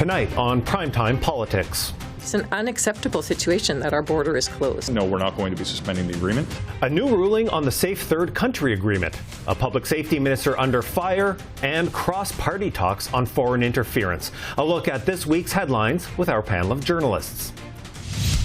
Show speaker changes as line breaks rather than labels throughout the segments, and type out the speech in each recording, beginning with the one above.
Tonight on Primetime Politics.
It's an unacceptable situation that our border is closed.
No, we're not going to be suspending the agreement.
A new ruling on the Safe Third Country Agreement, a public safety minister under fire, and cross-party talks on foreign interference. A look at this week's headlines with our panel of journalists.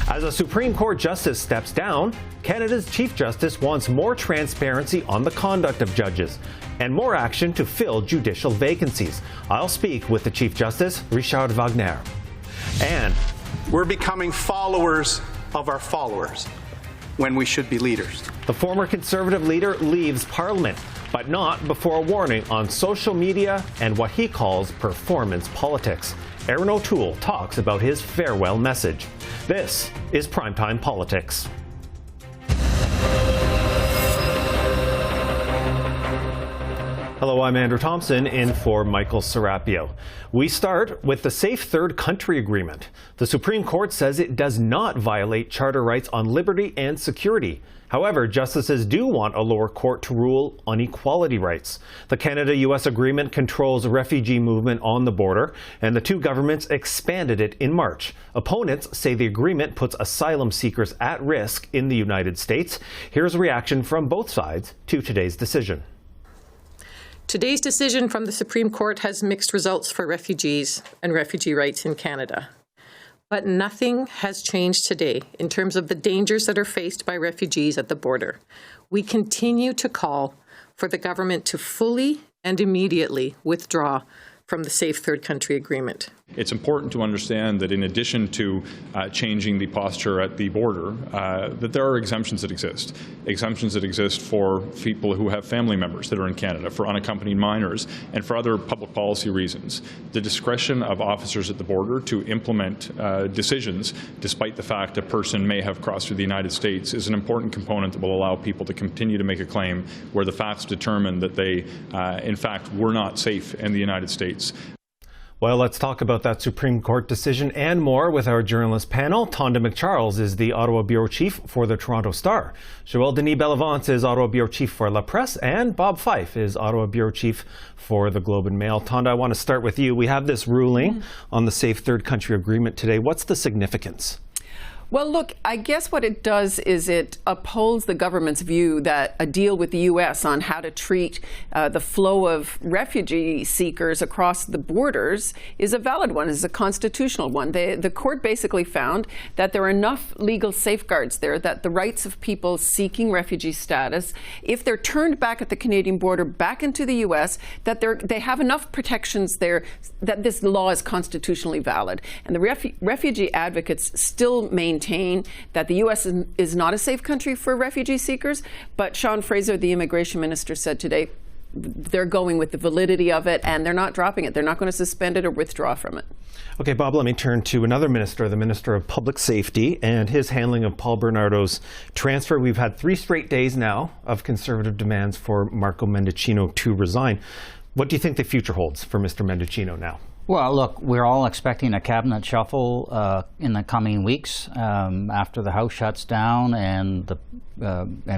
As a Supreme Court justice steps down, Canada's Chief Justice wants more transparency on the conduct of judges and more action to fill judicial vacancies. I'll speak with the Chief Justice, Richard Wagner. And
we're becoming followers of our followers when we should be leaders.
The former Conservative leader leaves Parliament, but not before a warning on social media and what he calls performance politics. Erin O'Toole talks about his farewell message. This is Primetime Politics. Hello, I'm Andrew Thomson in for Michael Serapio. We start with the Safe Third Country Agreement. The Supreme Court says it does not violate charter rights on liberty and security. However, justices do want a lower court to rule on equality rights. The Canada-US agreement controls refugee movement on the border, and the two governments expanded it in March. Opponents say the agreement puts asylum seekers at risk in the United States. Here's a reaction from both sides to today's decision.
Today's decision from the Supreme Court has mixed results for refugees and refugee rights in Canada. But nothing has changed today in terms of the dangers that are faced by refugees at the border. We continue to call for the government to fully and immediately withdraw from the Safe Third Country Agreement.
It's important to understand that in addition to changing the posture at the border, that there are exemptions that exist. Exemptions that exist for people who have family members that are in Canada, for unaccompanied minors, and for other public policy reasons. The discretion of officers at the border to implement decisions, despite the fact a person may have crossed through the United States, is an important component that will allow people to continue to make a claim where the facts determine that they, in fact, were not safe in the United States.
Well, let's talk about that Supreme Court decision and more with our journalist panel. Tonda MacCharles is the Ottawa Bureau Chief for the Toronto Star. Joël-Denis Bellavance is Ottawa Bureau Chief for La Presse. And Bob Fife is Ottawa Bureau Chief for the Globe and Mail. Tonda, I want to start with you. We have this ruling on the Safe Third Country Agreement today. What's the significance?
Well, look, I guess what it does is it upholds the government's view that a deal with the U.S. on how to treat the flow of refugee seekers across the borders is a valid one, is a constitutional one. The court basically found that there are enough legal safeguards there that the rights of people seeking refugee status, if they're turned back at the Canadian border back into the U.S., that they have enough protections there that this law is constitutionally valid. And the refugee advocates still maintain that the U.S. is not a safe country for refugee seekers, but Sean Fraser, the immigration minister, said today they're going with the validity of it and they're not dropping it. They're not going to suspend it or withdraw from it.
Okay, Bob, let me turn to another minister, the Minister of Public Safety, and his handling of Paul Bernardo's transfer. We've had 3 straight days now of Conservative demands for Marco Mendicino to resign. What do you think the future holds for Mr. Mendicino now?
Well, look, we're all expecting a cabinet shuffle in the coming weeks after the House shuts down and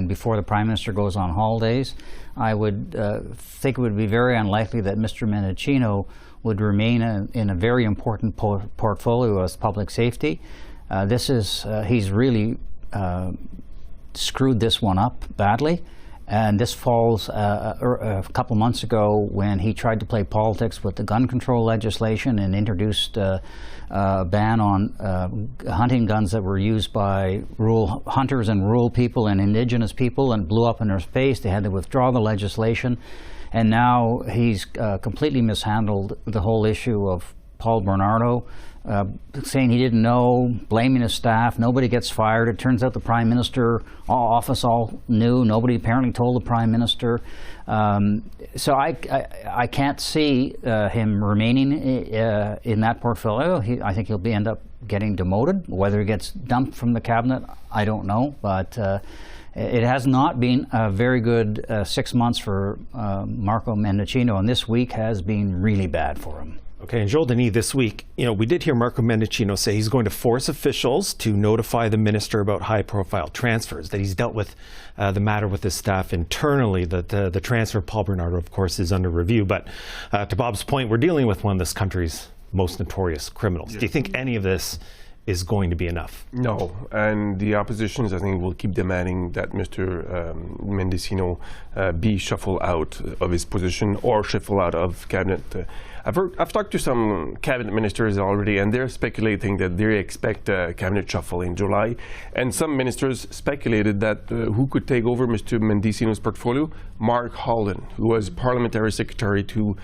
before the Prime Minister goes on holidays. I would think it would be very unlikely that Mr. Mendicino would remain in a very important portfolio as public safety. He's really screwed this one up badly. And this falls a couple months ago when he tried to play politics with the gun control legislation and introduced a ban on hunting guns that were used by rural hunters and rural people and Indigenous people, and blew up in their face. They had to withdraw the legislation. And now he's completely mishandled the whole issue of Paul Bernardo, saying he didn't know, blaming his staff. Nobody gets fired. It turns out the Prime Minister office all knew. Nobody apparently told the Prime Minister. So I can't see him remaining in that portfolio. I think he'll end up getting demoted. Whether he gets dumped from the cabinet, I don't know. But it has not been a very good 6 months for Marco Mendicino, and this week has been really bad for him.
Okay, and Joël-Denis, this week, we did hear Marco Mendicino say he's going to force officials to notify the minister about high-profile transfers, that he's dealt with the matter with his staff internally, that the transfer of Paul Bernardo, of course, is under review. But to Bob's point, we're dealing with one of this country's most notorious criminals. Do you think any of this is going to be enough?
No, and the oppositions, I think, will keep demanding that Mr. Mendicino be shuffled out of his position or shuffled out of cabinet. I've talked to some cabinet ministers already, and they're speculating that they expect a cabinet shuffle in July. And some ministers speculated that who could take over Mr. Mendicino's portfolio? Mark Holland, who was parliamentary secretary to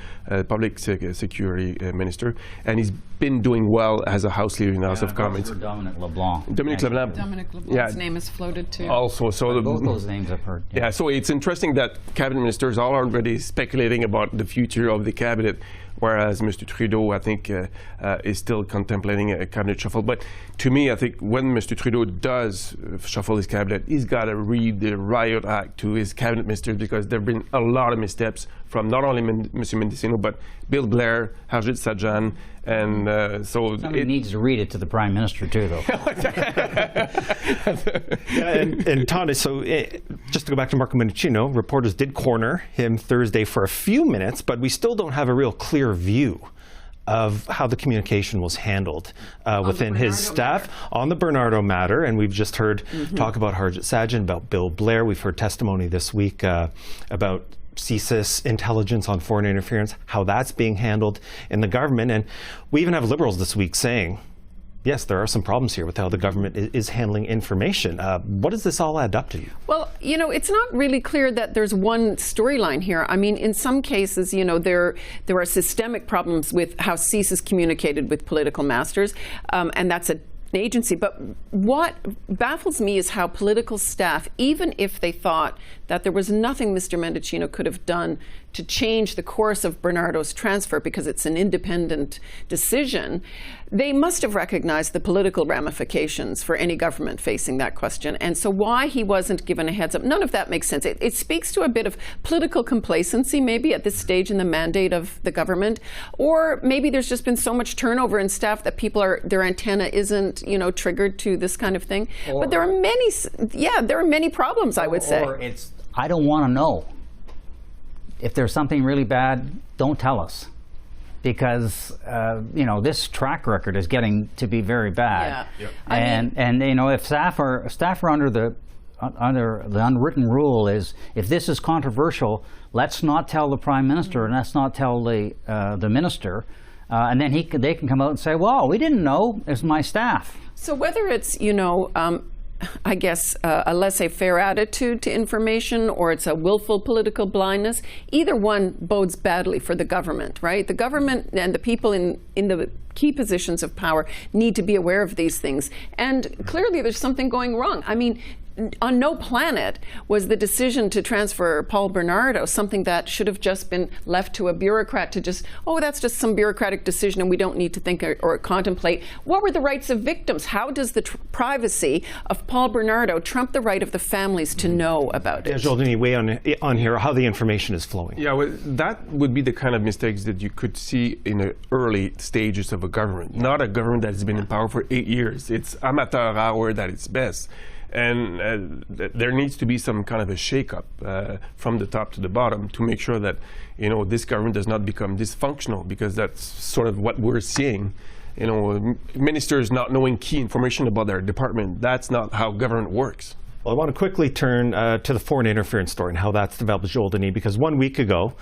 public security minister, and he's been doing well as a House leader in the House of Commons.
Dominic LeBlanc.
Dominic LeBlanc.
Dominic LeBlanc's name is floated too.
Also, so
Both those names I've heard.
yeah, so it's interesting that cabinet ministers are already speculating about the future of the cabinet, whereas Mr. Trudeau, I think, is still contemplating a cabinet shuffle. But to me, I think when Mr. Trudeau does shuffle his cabinet, he's got to read the riot act to his cabinet ministers, because there have been a lot of missteps from not only Mr. Mendicino, but Bill Blair, Harjit Sajjan, and so...
Somebody needs to read it to the Prime Minister too, though.
And Tonda, so just to go back to Marco Mendicino, reporters did corner him Thursday for a few minutes, but we still don't have a real clear view of how the communication was handled within his staff on the Bernardo matter. And we've just heard talk about Harjit Sajjan, about Bill Blair. We've heard testimony this week about CSIS intelligence on foreign interference, how that's being handled in the government. And we even have Liberals this week saying, yes, there are some problems here with how the government is handling information. What does this all add up to?
Well, you know, it's not really clear that there's one storyline here. I mean, in some cases, you know, there are systemic problems with how CSIS communicated with political masters, and that's an agency. But what baffles me is how political staff, even if they thought that there was nothing Mr. Mendicino could have done to change the course of Bernardo's transfer, because it's an independent decision, they must have recognized the political ramifications for any government facing that question. And so why he wasn't given a heads up, none of that makes sense. It speaks to a bit of political complacency maybe at this stage in the mandate of the government, or maybe there's just been so much turnover in staff that their antenna isn't, you know, triggered to this kind of thing. But there are many problems, I would say.
Or it's, I don't want to know. If there's something really bad, don't tell us, because you know, this track record is getting to be very bad.
Yeah.
And you know, if staff are under the unwritten rule is, if this is controversial, let's not tell the Prime Minister and let's not tell the minister, and then they can come out and say, well, we didn't know, it's my staff.
So whether it's, you know, I guess a laissez-faire attitude to information, or it's a willful political blindness, either one bodes badly for the government, right? The government and the people in the key positions of power need to be aware of these things. And clearly there's something going wrong. I mean, on no planet was the decision to transfer Paul Bernardo something that should have just been left to a bureaucrat to just, oh, that's just some bureaucratic decision and we don't need to think or contemplate. What were the rights of victims? How does the privacy of Paul Bernardo trump the right of the families to know about it?
Joël-Denis, weigh on here how the information is flowing.
Yeah, well, that would be the kind of mistakes that you could see in the early stages of a government, not a government that has been in power for 8 years. It's amateur hour at its best. And there needs to be some kind of a shake-up from the top to the bottom to make sure that, you know, this government does not become dysfunctional, because that's sort of what we're seeing. You know, ministers not knowing key information about their department. That's not how government works.
Well, I want to quickly turn to the foreign interference story and how that's developed with Joël-Denis, because 1 week ago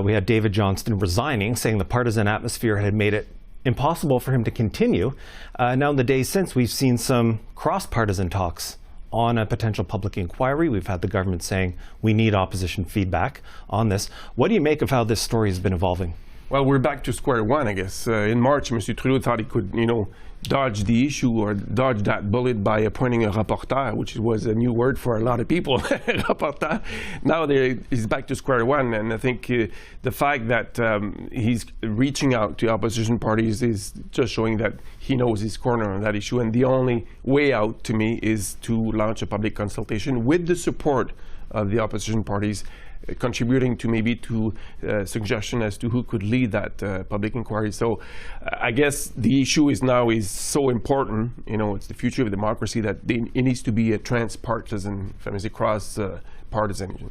we had David Johnston resigning, saying the partisan atmosphere had made it impossible for him to continue. Now in the days since, we've seen some cross-partisan talks on a potential public inquiry. We've had the government saying we need opposition feedback on this. What do you make of how this story has been evolving?
Well, we're back to square one, I guess. In March, Mr. Trudeau thought he could, you know, dodge the issue or dodge that bullet by appointing a rapporteur, which was a new word for a lot of people, rapporteur. Now he's back to square one, and I think the fact that he's reaching out to opposition parties is just showing that he knows his corner on that issue, and the only way out, to me, is to launch a public consultation with the support of the opposition parties, contributing to maybe to suggestion as to who could lead that public inquiry. So I guess the issue is so important, you know, it's the future of democracy, that it needs to be a transpartisan, if I may say, cross-partisan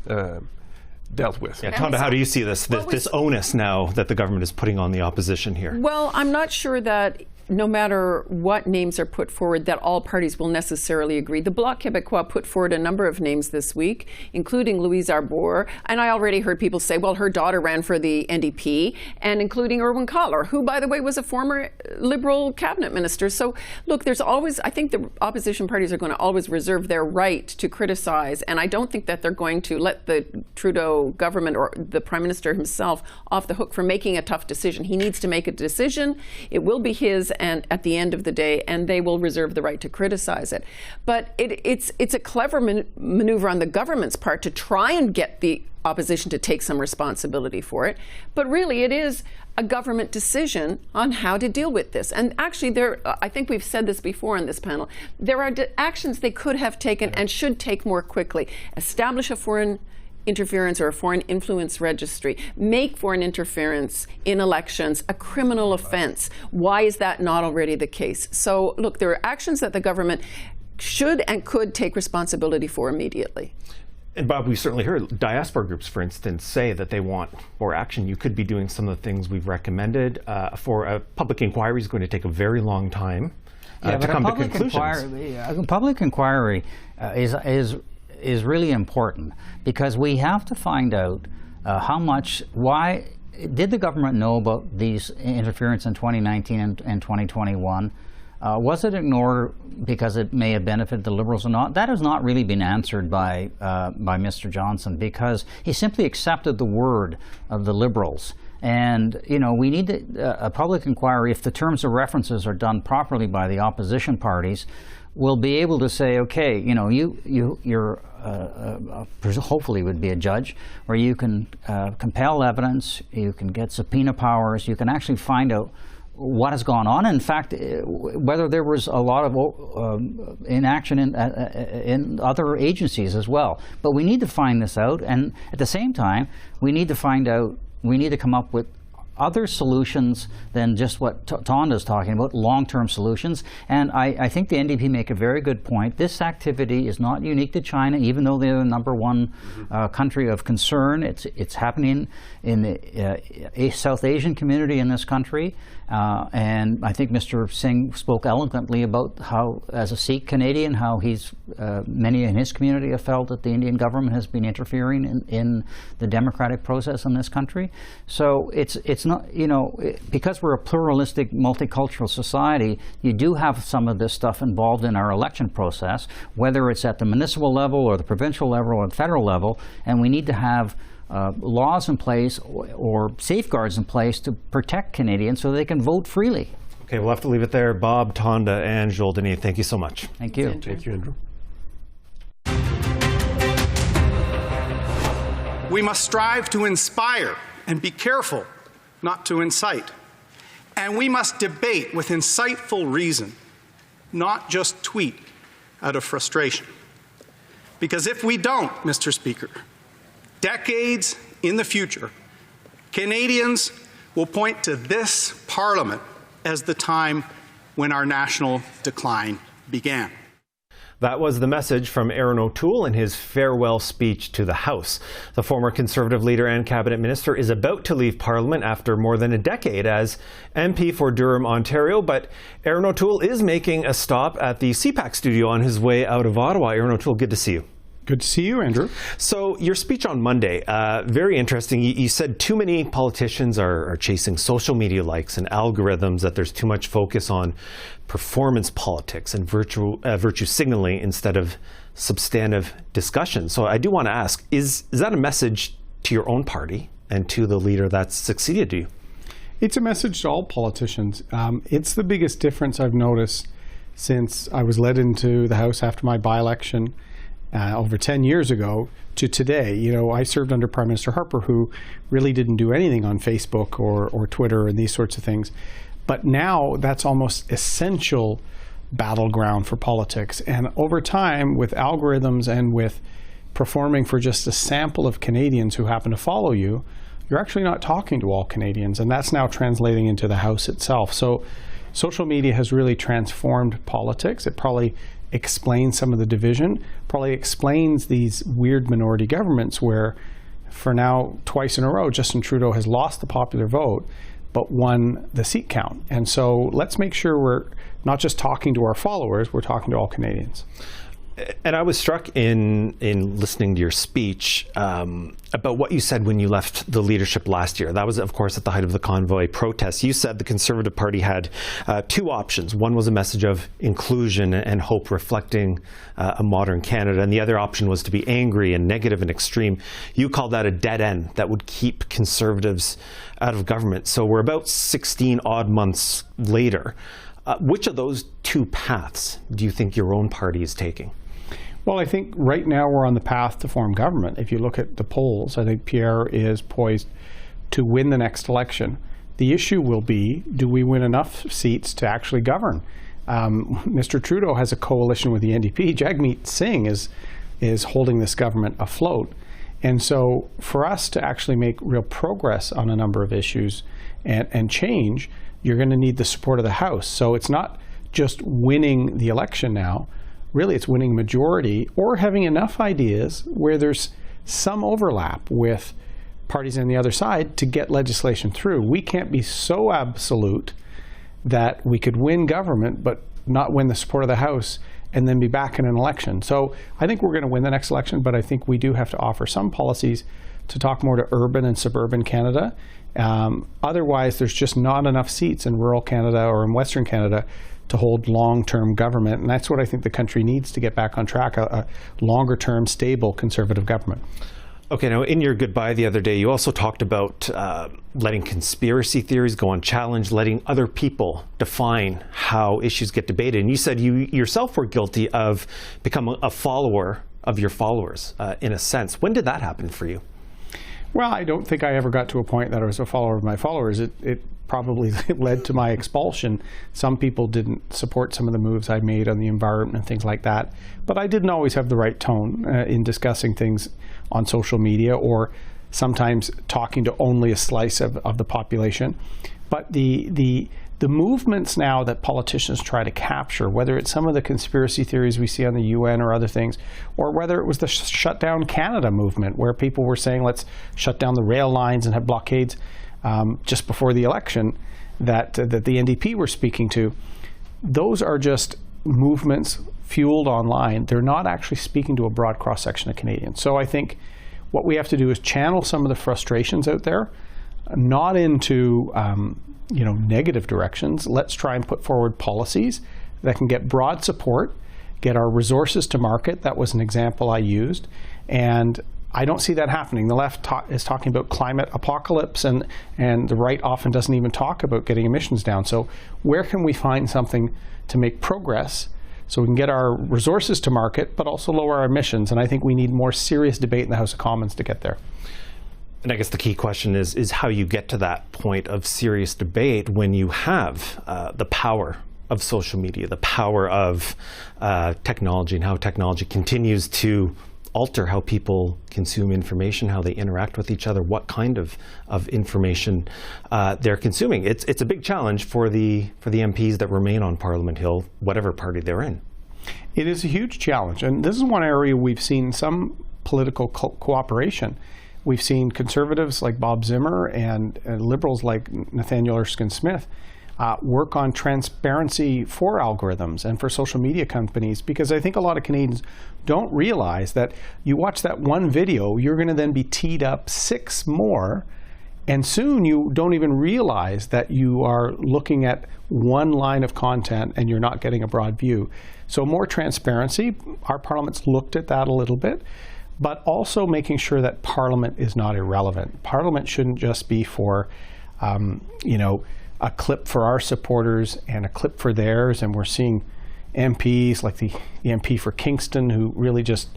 dealt with.
Yeah, Tonda, how do you see this onus now that the government is putting on the opposition here?
Well, I'm not sure that no matter what names are put forward, that all parties will necessarily agree. The Bloc Québécois put forward a number of names this week, including Louise Arbour, and I already heard people say, well, her daughter ran for the NDP, and including Erwin Collar, who, by the way, was a former Liberal cabinet minister. So, look, there's always, I think the opposition parties are going to always reserve their right to criticize, and I don't think that they're going to let the Trudeau government or the Prime Minister himself off the hook for making a tough decision. He needs to make a decision. It will be his, and at the end of the day, and they will reserve the right to criticize it. But it's a clever maneuver on the government's part to try and get the opposition to take some responsibility for it. But really, it is a government decision on how to deal with this. And actually, I think we've said this before on this panel, there are actions they could have taken and should take more quickly. Establish a foreign interference or a foreign influence registry, make foreign interference in elections a criminal offense. Why is that not already the case? So, look, there are actions that the government should and could take responsibility for immediately.
And Bob, we certainly heard diaspora groups, for instance, say that they want more action. You could be doing some of the things we've recommended. For a public inquiry is going to take a very long time to come to conclusions.
A public inquiry is really important, because we have to find out why did the government know about these interference in 2019 and 2021? Was it ignored because it may have benefited the Liberals or not? That has not really been answered by Mr. Johnson, because he simply accepted the word of the Liberals. And, you know, we need a public inquiry. If the terms of references are done properly by the opposition parties, we'll be able to say, okay, you know, you're hopefully would be a judge, where you can compel evidence, you can get subpoena powers, you can actually find out what has gone on. In fact, whether there was a lot of inaction in other agencies as well. But we need to find this out, and at the same time, we need to come up with other solutions than just what Tonda is talking about, long-term solutions. And I think the NDP make a very good point. This activity is not unique to China, even though they're the number one country of concern. It's happening in the South Asian community in this country. And I think Mr. Singh spoke eloquently about how, as a Sikh Canadian, how many in his community have felt that the Indian government has been interfering in the democratic process in this country. So it's not, you know, because we're a pluralistic, multicultural society, you do have some of this stuff involved in our election process, whether it's at the municipal level or the provincial level or the federal level, and we need to have laws in place or safeguards in place to protect Canadians so they can vote freely.
Okay, we'll have to leave it there. Bob, Tonda, and Joël-Denis, thank you so much.
Thank you.
Thank you, Andrew.
We must strive to inspire and be careful not to incite. And we must debate with insightful reason, not just tweet out of frustration. Because if we don't, Mr. Speaker, decades in the future, Canadians will point to this Parliament as the time when our national decline began.
That was the message from Erin O'Toole in his farewell speech to the House. The former Conservative leader and cabinet minister is about to leave Parliament after more than a decade as MP for Durham, Ontario. But Erin O'Toole is making a stop at the CPAC studio on his way out of Ottawa. Erin O'Toole, good to see you.
Good to see you, Andrew.
So your speech on Monday, very interesting. You said too many politicians are chasing social media likes and algorithms, that there's too much focus on performance politics and virtue signaling instead of substantive discussion. So I do want to ask, is that a message to your own party and to the leader that's succeeded you?
It's a message to all politicians. It's the biggest difference I've noticed since I was led into the House after my by-election over 10 years ago to today. You know, I served under Prime Minister Harper, who really didn't do anything on Facebook or Twitter and these sorts of things. But now that's almost essential battleground for politics. And over time, with algorithms and with performing for just a sample of Canadians who happen to follow you, you're actually not talking to all Canadians. And that's now translating into the House itself. So social media has really transformed politics. It probably explains some of the division, probably explains these weird minority governments where for now twice in a row, Justin Trudeau has lost the popular vote, but won the seat count. And so let's make sure we're not just talking to our followers, we're talking to all Canadians.
And I was struck in listening to your speech about what you said when you left the leadership last year. That was, of course, at the height of the convoy protests. You said the Conservative Party had two options. One was a message of inclusion and hope reflecting a modern Canada, and the other option was to be angry and negative and extreme. You called that a dead end that would keep Conservatives out of government. So we're about 16 odd months later. Which of those two paths do you think your own party is taking?
Well, I think right now we're on the path to form government. If you look at the polls, I think Pierre is poised to win the next election. The issue will be, do we win enough seats to actually govern? Mr. Trudeau has a coalition with the NDP. Jagmeet Singh is holding this government afloat. And so for us to actually make real progress on a number of issues and change, you're going to need the support of the House. So it's not just winning the election now. Really, it's winning majority or having enough ideas where there's some overlap with parties on the other side to get legislation through. We can't be so absolute that we could win government but not win the support of the House and then be back in an election. So I think we're going to win the next election, but I think we do have to offer some policies to talk more to urban and suburban Canada. Otherwise, there's just not enough seats in rural Canada or in Western Canada to hold long-term government, and that's what I think the country needs to get back on track, a longer-term, stable Conservative government.
Okay, now in your goodbye the other day, you also talked about letting conspiracy theories go unchallenged, letting other people define how issues get debated, and you said you yourself were guilty of becoming a follower of your followers, in a sense. When did that happen for you?
Well, I don't think I ever got to a point that I was a follower of my followers. It probably led to my expulsion. Some people didn't support some of the moves I made on the environment and things like that. But I didn't always have the right tone in discussing things on social media or sometimes talking to only a slice of the population. But the movements now that politicians try to capture, whether it's some of the conspiracy theories we see on the UN or other things, or whether it was the Shut Down Canada movement, where people were saying, let's shut down the rail lines and have blockades just before the election that the NDP were speaking to, those are just movements fueled online. They're not actually speaking to a broad cross-section of Canadians. So I think what we have to do is channel some of the frustrations out there, not into negative directions. Let's try and put forward policies that can get broad support, get our resources to market. That was an example I used. And I don't see that happening. The left is talking about climate apocalypse, and the right often doesn't even talk about getting emissions down. So where can we find something to make progress so we can get our resources to market, but also lower our emissions? And I think we need more serious debate in the House of Commons to get there.
And I guess the key question is how you get to that point of serious debate when you have the power of social media, the power of technology, and how technology continues to alter how people consume information, how they interact with each other, what kind of information they're consuming. It's a big challenge for the MPs that remain on Parliament Hill, whatever party they're in.
It is a huge challenge, and this is one area we've seen some political cooperation. We've seen Conservatives like Bob Zimmer and Liberals like Nathaniel Erskine-Smith work on transparency for algorithms and for social media companies, because I think a lot of Canadians don't realize that you watch that one video, you're going to then be teed up 6 more, and soon you don't even realize that you are looking at one line of content and you're not getting a broad view. So more transparency. Our Parliament's looked at that a little bit, but also making sure that Parliament is not irrelevant. Parliament shouldn't just be for, a clip for our supporters and a clip for theirs. And we're seeing MPs like the MP for Kingston who really just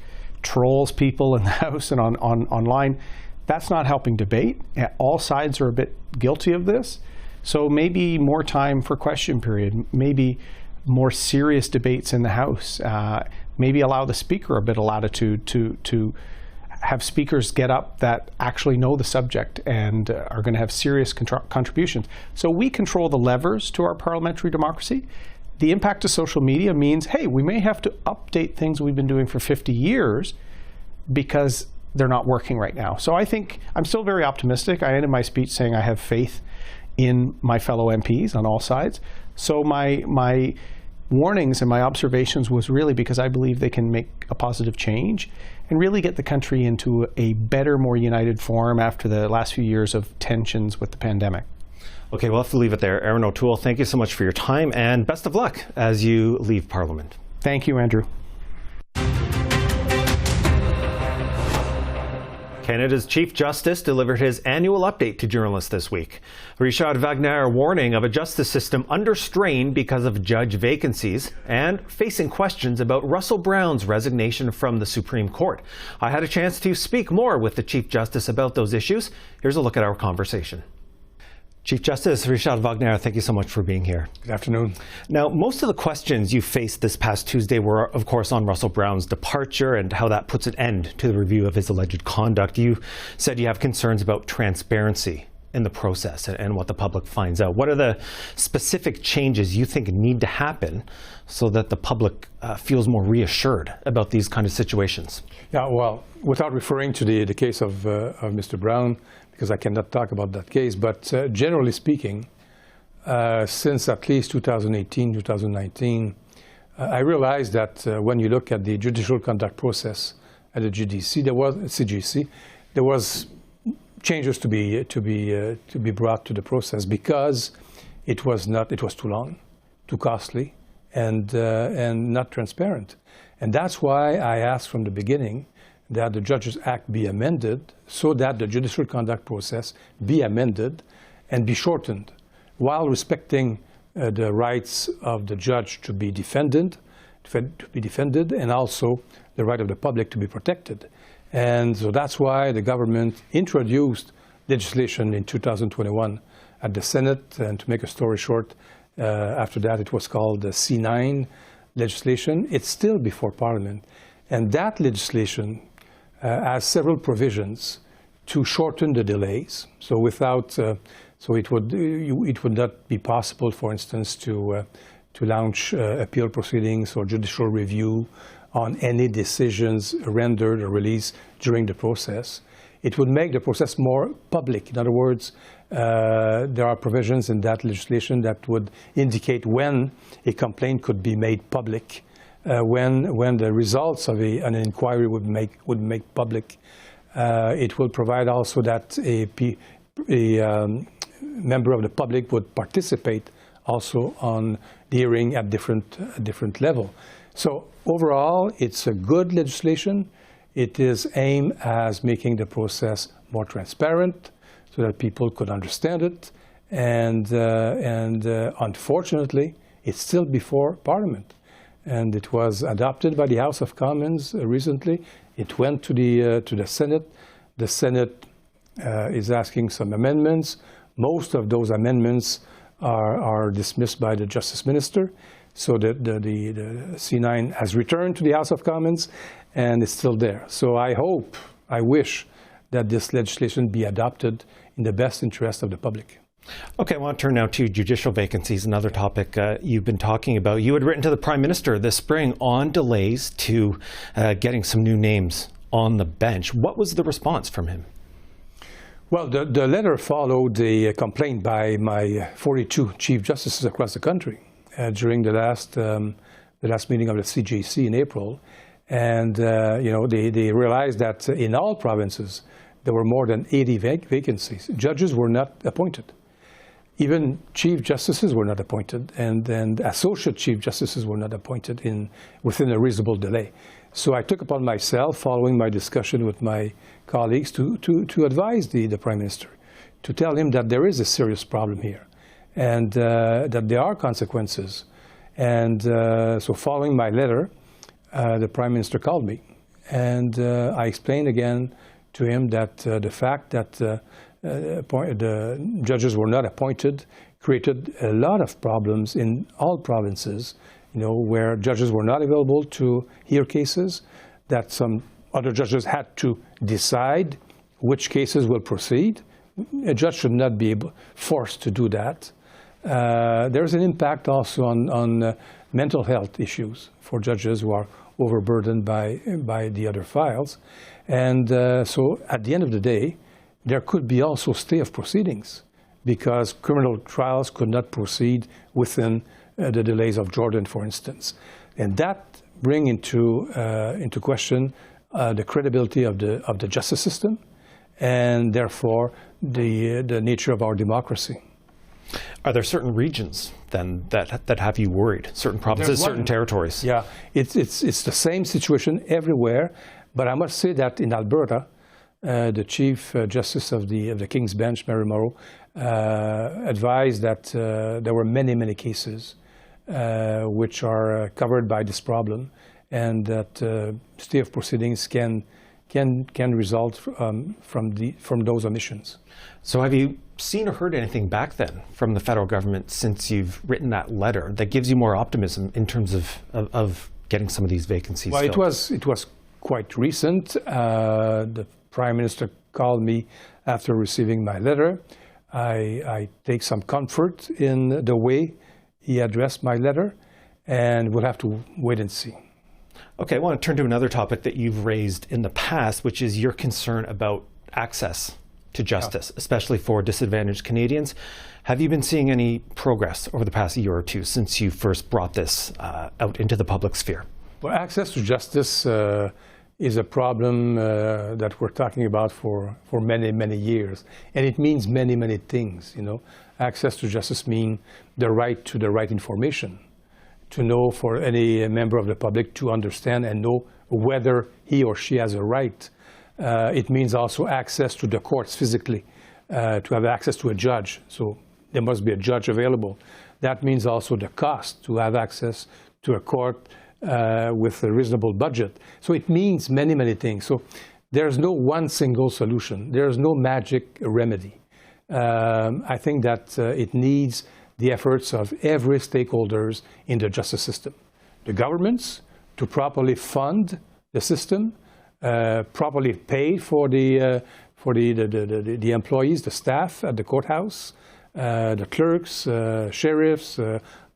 trolls people in the House and online. That's not helping debate. All sides are a bit guilty of this. So maybe more time for question period, maybe more serious debates in the House, maybe allow the Speaker a bit of latitude to have speakers get up that actually know the subject and are going to have serious contributions. So we control the levers to our parliamentary democracy. The impact of social media means, hey, we may have to update things we've been doing for 50 years because they're not working right now. So I think I'm still very optimistic. I ended my speech saying I have faith in my fellow MPs on all sides. So my warnings and my observations was really because I believe they can make a positive change and really get the country into a better, more united form after the last few years of tensions with the pandemic.
Okay, we'll have to leave it there. Erin O'Toole, thank you so much for your time, and best of luck as you leave Parliament.
Thank you, Andrew.
Canada's Chief Justice delivered his annual update to journalists this week. Richard Wagner warning of a justice system under strain because of judge vacancies and facing questions about Russell Brown's resignation from the Supreme Court. I had a chance to speak more with the Chief Justice about those issues. Here's a look at our conversation. Chief Justice Richard Wagner, thank you so much for being here.
Good afternoon.
Now, most of the questions you faced this past Tuesday were, of course, on Russell Brown's departure and how that puts an end to the review of his alleged conduct. You said you have concerns about transparency in the process and what the public finds out. What are the specific changes you think need to happen so that the public feels more reassured about these kind of situations?
Yeah, well, without referring to the case of Mr. Brown, because I cannot talk about that case, but generally speaking, since at least 2018, 2019, I realized that when you look at the judicial conduct process at the CJC, there was changes to be brought to the process because it was too long, too costly, and not transparent. And that's why I asked from the beginning that the Judges Act be amended so that the judicial conduct process be amended and be shortened while respecting the rights of the judge to be defended and also the right of the public to be protected. And so that's why the government introduced legislation in 2021 at the Senate. And to make a story short, after that it was called the C9 legislation. It's still before Parliament. And that legislation has several provisions to shorten the delays. So it would not be possible, for instance, to launch appeal proceedings or judicial review on any decisions rendered or released during the process. It would make the process more public. In other words, there are provisions in that legislation that would indicate when a complaint could be made public, when the results of an inquiry would make public. It will provide also that a member of the public would participate also on the hearing at different level. So overall, it's a good legislation. It is aimed at making the process more transparent so that people could understand it. And unfortunately, it's still before Parliament. And it was adopted by the House of Commons recently. It went to the Senate. The Senate is asking some amendments. Most of those amendments are dismissed by the Justice Minister. So the C9 has returned to the House of Commons and it's still there. So I wish that this legislation be adopted in the best interest of the public.
Okay, I want to turn now to judicial vacancies, another topic you've been talking about. You had written to the Prime Minister this spring on delays to getting some new names on the bench. What was the response from him?
Well, the letter followed a complaint by my 42 Chief Justices across the country during the last meeting of the CJC in April. And they realized that in all provinces there were more than 80 vacancies. Judges were not appointed. Even Chief Justices were not appointed, and Associate Chief Justices were not appointed within a reasonable delay. So I took upon myself, following my discussion with my colleagues, to advise the Prime Minister, to tell him that there is a serious problem here, and that there are consequences. And so following my letter, the Prime Minister called me, and I explained again to him that the fact that the judges were not appointed created a lot of problems in all provinces, where judges were not available to hear cases, that some other judges had to decide which cases will proceed. A judge should not be forced to do that. There's an impact also on mental health issues for judges who are overburdened by the other files. And so at the end of the day, there could be also stay of proceedings because criminal trials could not proceed within the delays of Jordan, for instance. And that brings into question the credibility of the justice system and therefore the nature of our democracy.
Are there certain regions then that have you worried? Certain provinces, certain territories?
Yeah, it's the same situation everywhere, but I must say that in Alberta, the Chief Justice of the King's Bench, Mary Morrow, advised that there were many cases which are covered by this problem, and that stay of proceedings can result from those omissions.
So have you seen or heard anything back then from the federal government since you've written that letter that gives you more optimism in terms of getting some of these vacancies filled?
Well, it was quite recent. The Prime Minister called me after receiving my letter. I take some comfort in the way he addressed my letter, and we'll have to wait and see.
Okay, I want to turn to another topic that you've raised in the past, which is your concern about access to justice, especially for disadvantaged Canadians. Have you been seeing any progress over the past year or two since you first brought this out into the public sphere?
Well, access to justice is a problem that we're talking about for many years, and it means many things. You know, access to justice means the right to the right information, to know for any member of the public to understand and know whether he or she has a right. It means also access to the courts physically, to have access to a judge. So there must be a judge available. That means also the cost to have access to a court with a reasonable budget. So it means many things. So there's no one single solution. There's no magic remedy. I think that it needs the efforts of every stakeholders in the justice system. The governments to properly fund the system, properly pay for the employees, the staff at the courthouse, the clerks, sheriffs,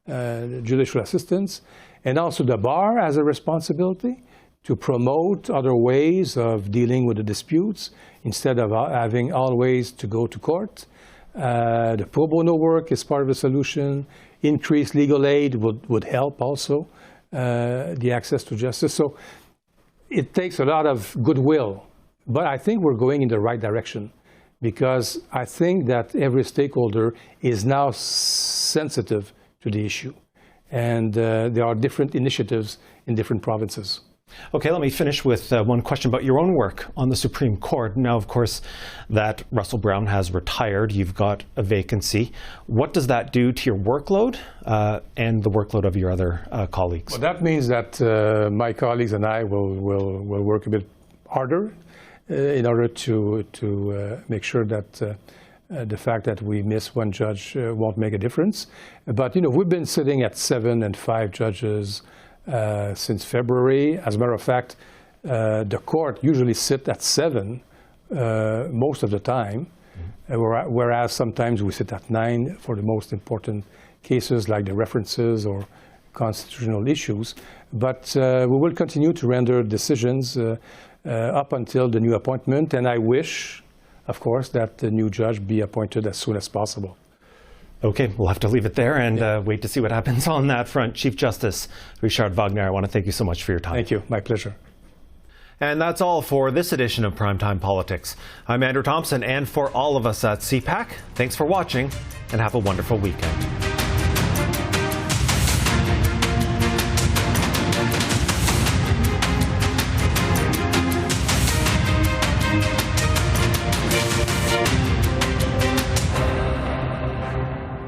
judicial assistants, and also the bar has a responsibility to promote other ways of dealing with the disputes instead of having always to go to court. The pro bono work is part of the solution. Increased legal aid would help also the access to justice. So it takes a lot of goodwill, but I think we're going in the right direction because I think that every stakeholder is now sensitive to the issue, and there are different initiatives in different provinces.
Okay, let me finish with one question about your own work on the Supreme Court. Now, of course, that Russell Brown has retired. You've got a vacancy. What does that do to your workload and the workload of your other colleagues?
Well, that means that my colleagues and I will work a bit harder in order to make sure that the fact that we miss one judge won't make a difference. But, you know, we've been sitting at 7 and 5 judges since February. As a matter of fact, the court usually sits at 7 most of the time, whereas sometimes we sit at 9 for the most important cases like the references or constitutional issues. But we will continue to render decisions up until the new appointment, and I wish, of course, that the new judge be appointed as soon as possible.
Okay, we'll have to leave it there and wait to see what happens on that front. Chief Justice Richard Wagner, I want to thank you so much for your time.
Thank you. My pleasure.
And that's all for this edition of Primetime Politics. I'm Andrew Thomson, and for all of us at CPAC, thanks for watching and have a wonderful weekend.